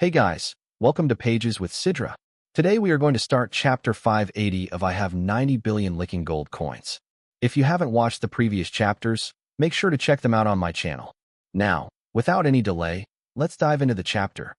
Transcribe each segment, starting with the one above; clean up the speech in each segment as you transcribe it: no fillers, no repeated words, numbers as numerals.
Hey guys, welcome to Pages with Sidra. Today we are going to start chapter 580 of I Have 90 Billion Licking Gold Coins. If you haven't watched the previous chapters, make sure to check them out on my channel. Now, without any delay, let's dive into the chapter.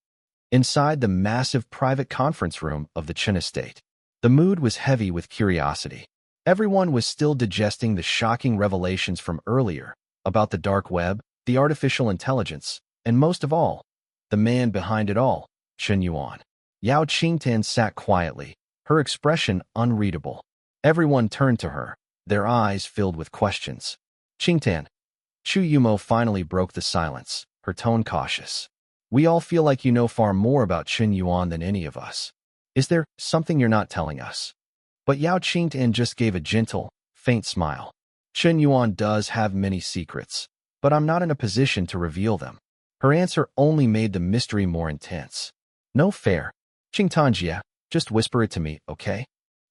Inside the massive private conference room of the Chen estate, the mood was heavy with curiosity. Everyone was still digesting the shocking revelations from earlier about the dark web, the artificial intelligence, and most of all, the man behind it all, Chen Yuan. Yao Qingtan sat quietly, her expression unreadable. Everyone turned to her, their eyes filled with questions. Qingtan. Chu Yumo finally broke the silence, her tone cautious. We all feel like you know far more about Chen Yuan than any of us. Is there something you're not telling us? But Yao Qingtan just gave a gentle, faint smile. Chen Yuan does have many secrets, but I'm not in a position to reveal them. Her answer only made the mystery more intense. No fair. Qingtanjia, just whisper it to me, okay?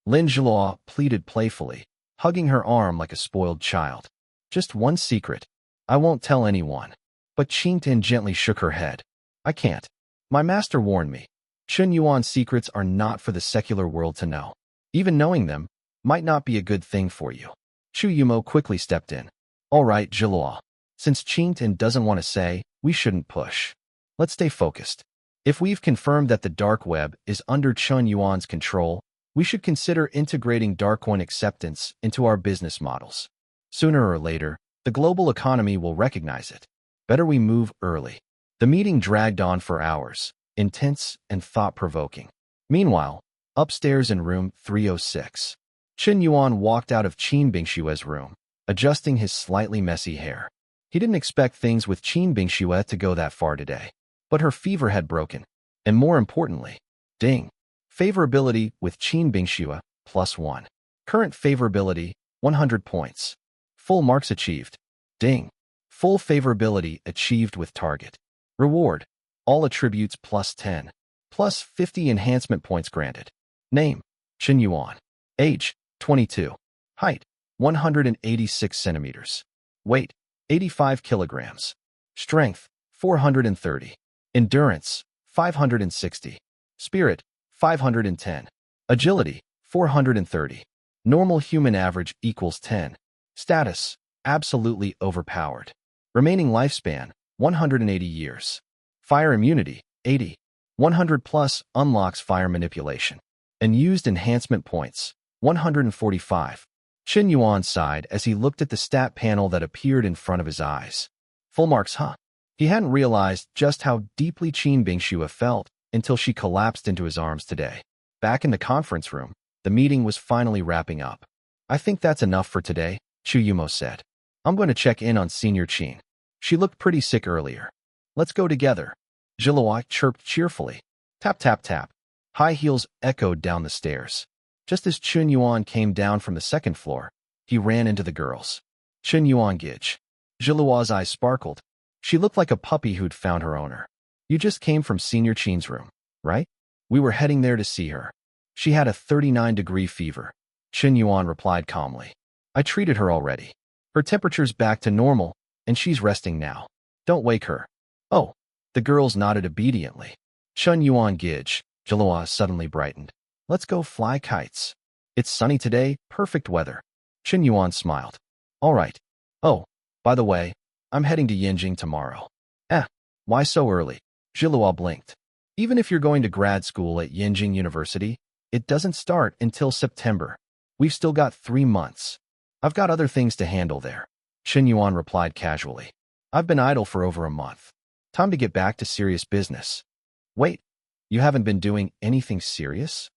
Lin Zhihua pleaded playfully, hugging her arm like a spoiled child. Just one secret. I won't tell anyone. But Qingtan gently shook her head. I can't. My master warned me. Chen Yuan's secrets are not for the secular world to know. Even knowing them might not be a good thing for you. Chu Yumo quickly stepped in. All right, Zhihua. Since Qingtan doesn't want to say, we shouldn't push. Let's stay focused. If we've confirmed that the dark web is under Chen Yuan's control, we should consider integrating dark one acceptance into our business models. Sooner or later, the global economy will recognize it. Better we move early. The meeting dragged on for hours, intense and thought-provoking. Meanwhile, upstairs in room 306, Chen Yuan walked out of Qin Bingshue's room, adjusting his slightly messy hair. He didn't expect things with Qin Bingxue to go that far today, but her fever had broken. And more importantly, ding. Favorability with Qin Bingxue, +1. Current favorability, 100 points. Full marks achieved. Ding. Full favorability achieved with target. Reward. All attributes +10. +50 enhancement points granted. Name. Chen Yuan. Age, 22. Height, 186 centimeters. Weight, 85 kilograms. Strength, 430. Endurance, 560. Spirit, 510. Agility, 430. Normal human average equals 10. Status, absolutely overpowered. Remaining lifespan, 180 years. Fire immunity, 80. 100 plus unlocks fire manipulation. And used enhancement points, 145. Chen Yuan sighed as he looked at the stat panel that appeared in front of his eyes. Full marks, huh? He hadn't realized just how deeply Qin Bingxue felt until she collapsed into his arms today. Back in the conference room, the meeting was finally wrapping up. I think that's enough for today, Chu Yumo said. I'm going to check in on Senior Qin. She looked pretty sick earlier. Let's go together. Zhihua chirped cheerfully. Tap, tap, tap. High heels echoed down the stairs. Just as Chen Yuan came down from the second floor, he ran into the girls. Chen Yuan Gij. Zhihua's eyes sparkled. She looked like a puppy who'd found her owner. You just came from Senior Qin's room, right? We were heading there to see her. She had a 39-degree fever. Chen Yuan replied calmly. I treated her already. Her temperature's back to normal, and she's resting now. Don't wake her. Oh. The girls nodded obediently. Chen Yuan Gij. Zhihua suddenly brightened. Let's go fly kites. It's sunny today, perfect weather. Chen Yuan smiled. All right. Oh, by the way, I'm heading to Yanjing tomorrow. Why so early? Zhihua blinked. Even if you're going to grad school at Yanjing University, it doesn't start until September. We've still got 3 months. I've got other things to handle there. Chen Yuan replied casually. I've been idle for over a month. Time to get back to serious business. Wait, you haven't been doing anything serious?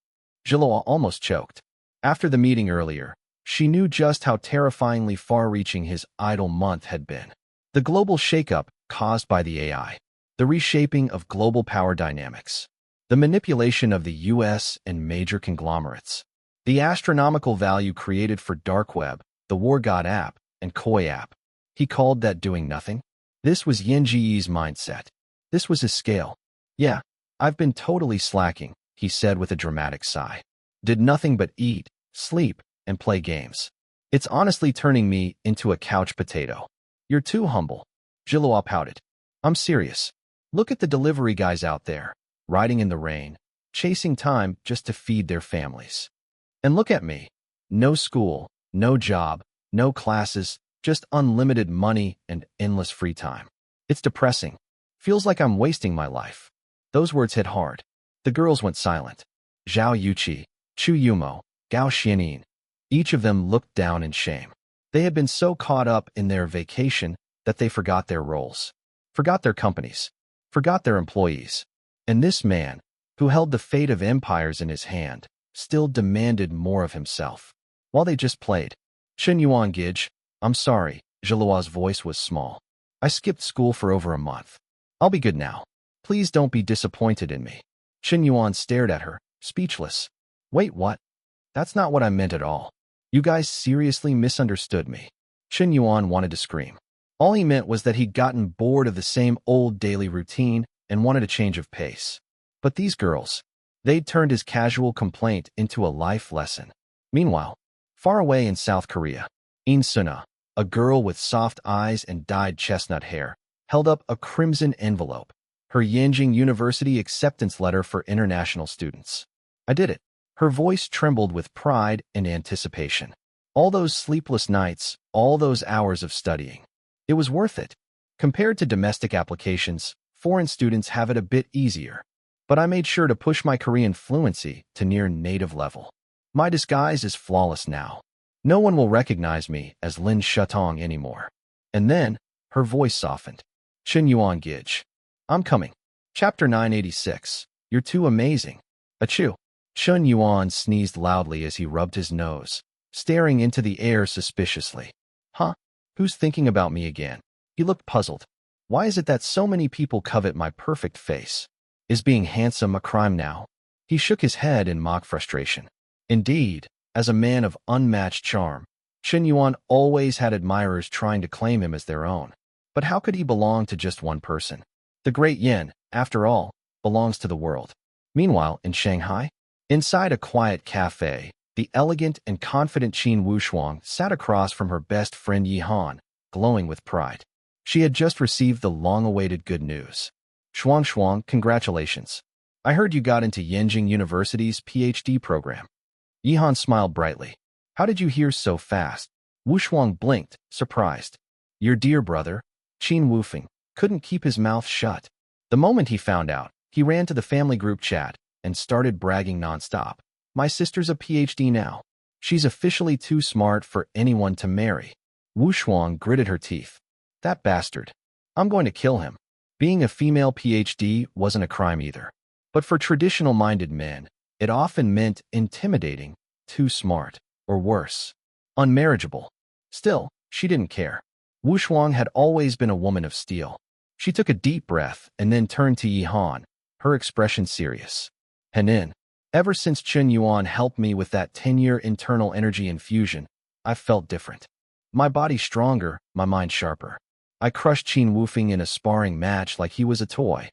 Zhihua almost choked. After the meeting earlier, she knew just how terrifyingly far-reaching his idle month had been. The global shakeup caused by the AI, the reshaping of global power dynamics, the manipulation of the US and major conglomerates, the astronomical value created for dark web, the War God app, and Koi app. He called that doing nothing? This was Yin Jiyi's mindset. This was his scale. Yeah, I've been totally slacking, he said with a dramatic sigh. Did nothing but eat, sleep, and play games. It's honestly turning me into a couch potato. You're too humble. Zhihua pouted. I'm serious. Look at the delivery guys out there. riding in the rain, chasing time just to feed their families. And look at me. No school, no job, no classes, just unlimited money and endless free time. It's depressing. Feels like I'm wasting my life. Those words hit hard. The girls went silent. Zhao Yuqi, Chu Yumo, Gao Xianin. Each of them looked down in shame. They had been so caught up in their vacation that they forgot their roles, forgot their companies, forgot their employees. And this man, who held the fate of empires in his hand, still demanded more of himself. While they just played. Chen Yuan Gij, I'm sorry, Zhilua's voice was small. I skipped school for over a month. I'll be good now. Please don't be disappointed in me. Chen Yuan stared at her, speechless. Wait, what? That's not what I meant at all. You guys seriously misunderstood me. Chen Yuan wanted to scream. All he meant was that he'd gotten bored of the same old daily routine and wanted a change of pace. But these girls, they'd turned his casual complaint into a life lesson. Meanwhile, far away in South Korea, In Suna, a girl with soft eyes and dyed chestnut hair, held up a crimson envelope, her Yanjing University acceptance letter for international students. I did it. Her voice trembled with pride and anticipation. All those sleepless nights, all those hours of studying. It was worth it. Compared to domestic applications, foreign students have it a bit easier. But I made sure to push my Korean fluency to near native level. My disguise is flawless now. No one will recognize me as Lin Shutong anymore. And then, her voice softened. Chen Yuan Gij. I'm coming. Chapter 986. You're too amazing. Achoo. Chen Yuan sneezed loudly as he rubbed his nose, staring into the air suspiciously. Huh? Who's thinking about me again? He looked puzzled. Why is it that so many people covet my perfect face? Is being handsome a crime now? He shook his head in mock frustration. Indeed, as a man of unmatched charm, Chen Yuan always had admirers trying to claim him as their own. But how could he belong to just one person? The great Yin, after all, belongs to the world. Meanwhile, in Shanghai, inside a quiet cafe, the elegant and confident Qin Wushuang sat across from her best friend Yi Han, glowing with pride. She had just received the long-awaited good news. Shuang, congratulations. I heard you got into Yanjing University's PhD program. Yi Han smiled brightly. How did you hear so fast? Wushuang blinked, surprised. Your dear brother, Qin Wufeng, couldn't keep his mouth shut. The moment he found out, he ran to the family group chat and started bragging nonstop. My sister's a PhD now. She's officially too smart for anyone to marry. Wushuang gritted her teeth. That bastard. I'm going to kill him. Being a female PhD wasn't a crime either. But for traditional-minded men, it often meant intimidating, too smart, or worse, unmarriageable. Still, she didn't care. Wushuang had always been a woman of steel. She took a deep breath and then turned to Yi Han, her expression serious. Henin, ever since Chen Yuan helped me with that 10-year internal energy infusion, I've felt different. My body stronger, my mind sharper. I crushed Qin Wufeng in a sparring match like he was a toy.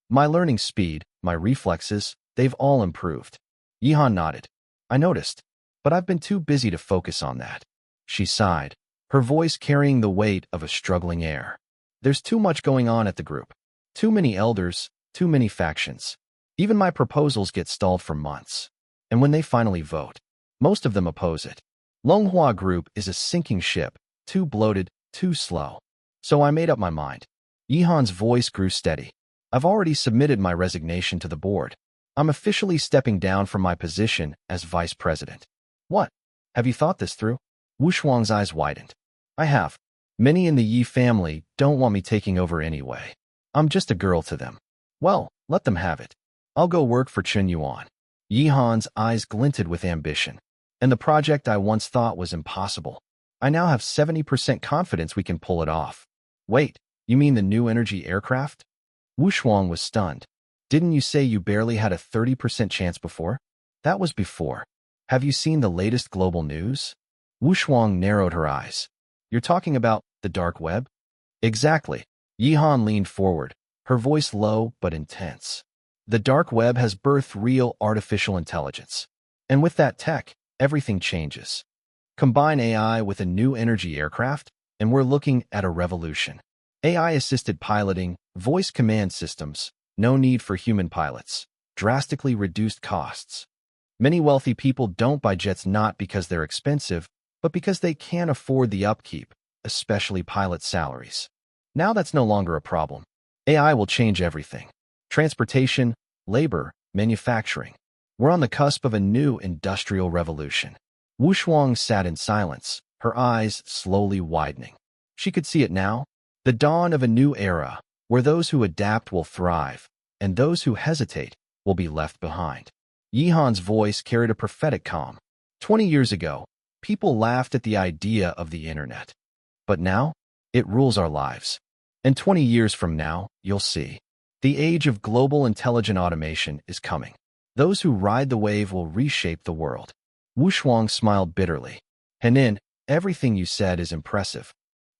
My learning speed, my reflexes, they've all improved. Yi Han nodded. I noticed, but I've been too busy to focus on that. She sighed, her voice carrying the weight of a struggling heir. There's too much going on at the group. Too many elders, too many factions. Even my proposals get stalled for months. And when they finally vote, most of them oppose it. Manhwa Group is a sinking ship, too bloated, too slow. So I made up my mind. Yi Han's voice grew steady. I've already submitted my resignation to the board. I'm officially stepping down from my position as vice president. What? Have you thought this through? Wushuang's eyes widened. I have. Many in the Yi family don't want me taking over anyway. I'm just a girl to them. Well, let them have it. I'll go work for Chen Yuan. Yi Han's eyes glinted with ambition. And the project I once thought was impossible. I now have 70% confidence we can pull it off. Wait, you mean the new energy aircraft? Wushuang was stunned. Didn't you say you barely had a 30% chance before? That was before. Have you seen the latest global news? Wushuang narrowed her eyes. You're talking about the dark web? Exactly. Yi Han leaned forward, her voice low but intense. The dark web has birthed real artificial intelligence. And with that tech, everything changes. Combine AI with a new energy aircraft, and we're looking at a revolution. AI-assisted piloting, voice command systems, No need for human pilots. Drastically reduced costs. Many wealthy people don't buy jets not because they're expensive, but because they can't afford the upkeep, especially pilot salaries. Now that's no longer a problem. AI will change everything. Transportation, labor, manufacturing. We're on the cusp of a new industrial revolution. Wu Shuang sat in silence, her eyes slowly widening. She could see it now. The dawn of a new era, where those who adapt will thrive, and those who hesitate will be left behind. Yihan's voice carried a prophetic calm. 20 years ago, people laughed at the idea of the internet. But now, it rules our lives. And 20 years from now, you'll see. The age of global intelligent automation is coming. Those who ride the wave will reshape the world. Wu Shuang smiled bitterly. Henin, everything you said is impressive.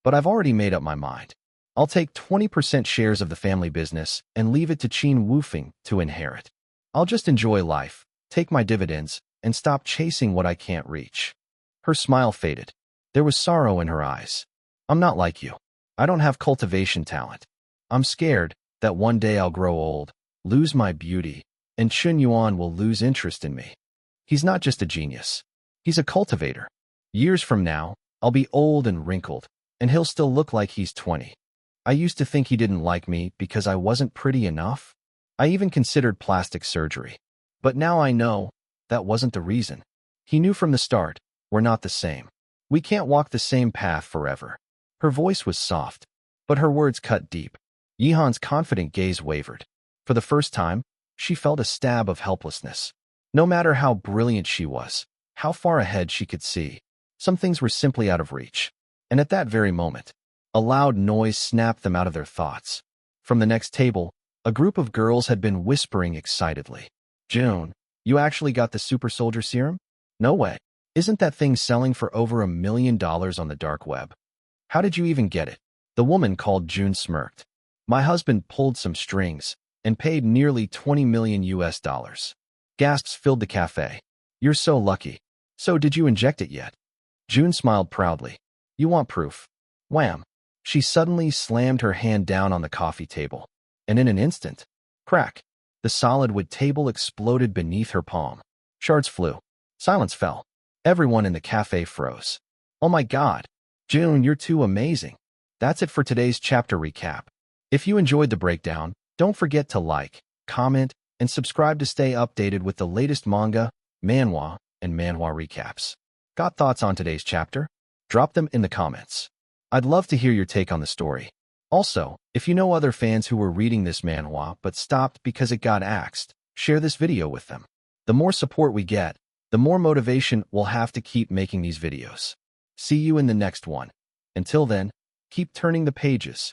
But I've already made up my mind. I'll take 20% shares of the family business and leave it to Qin Wufeng to inherit. I'll just enjoy life, take my dividends, and stop chasing what I can't reach. Her smile faded. There was sorrow in her eyes. I'm not like you. I don't have cultivation talent. I'm scared that one day I'll grow old, lose my beauty, and Chun Yuan will lose interest in me. He's not just a genius. He's a cultivator. Years from now, I'll be old and wrinkled, and he'll still look like he's 20. I used to think he didn't like me because I wasn't pretty enough. I even considered plastic surgery. But now I know that wasn't the reason. He knew from the start, we're not the same. We can't walk the same path forever. Her voice was soft, but her words cut deep. Yihan's confident gaze wavered. For the first time, she felt a stab of helplessness. No matter how brilliant she was, how far ahead she could see, some things were simply out of reach. And at that very moment, a loud noise snapped them out of their thoughts. From the next table, a group of girls had been whispering excitedly. June, you actually got the super soldier serum? No way. Isn't that thing selling for over $1 million on the dark web? How did you even get it? The woman called June smirked. My husband pulled some strings and paid nearly 20 million US dollars. Gasps filled the cafe. You're so lucky. So did you inject it yet? June smiled proudly. You want proof? Wham! She suddenly slammed her hand down on the coffee table. And in an instant, crack, the solid wood table exploded beneath her palm. Shards flew. Silence fell. Everyone in the cafe froze. Oh my God! June, you're too amazing. That's it for today's chapter recap. If you enjoyed the breakdown, don't forget to like, comment, and subscribe to stay updated with the latest manga, manhwa, and manhwa recaps. Got thoughts on today's chapter? Drop them in the comments. I'd love to hear your take on the story. Also, if you know other fans who were reading this manhwa but stopped because it got axed, share this video with them. The more support we get, the more motivation we'll have to keep making these videos. See you in the next one. Until then, keep turning the pages.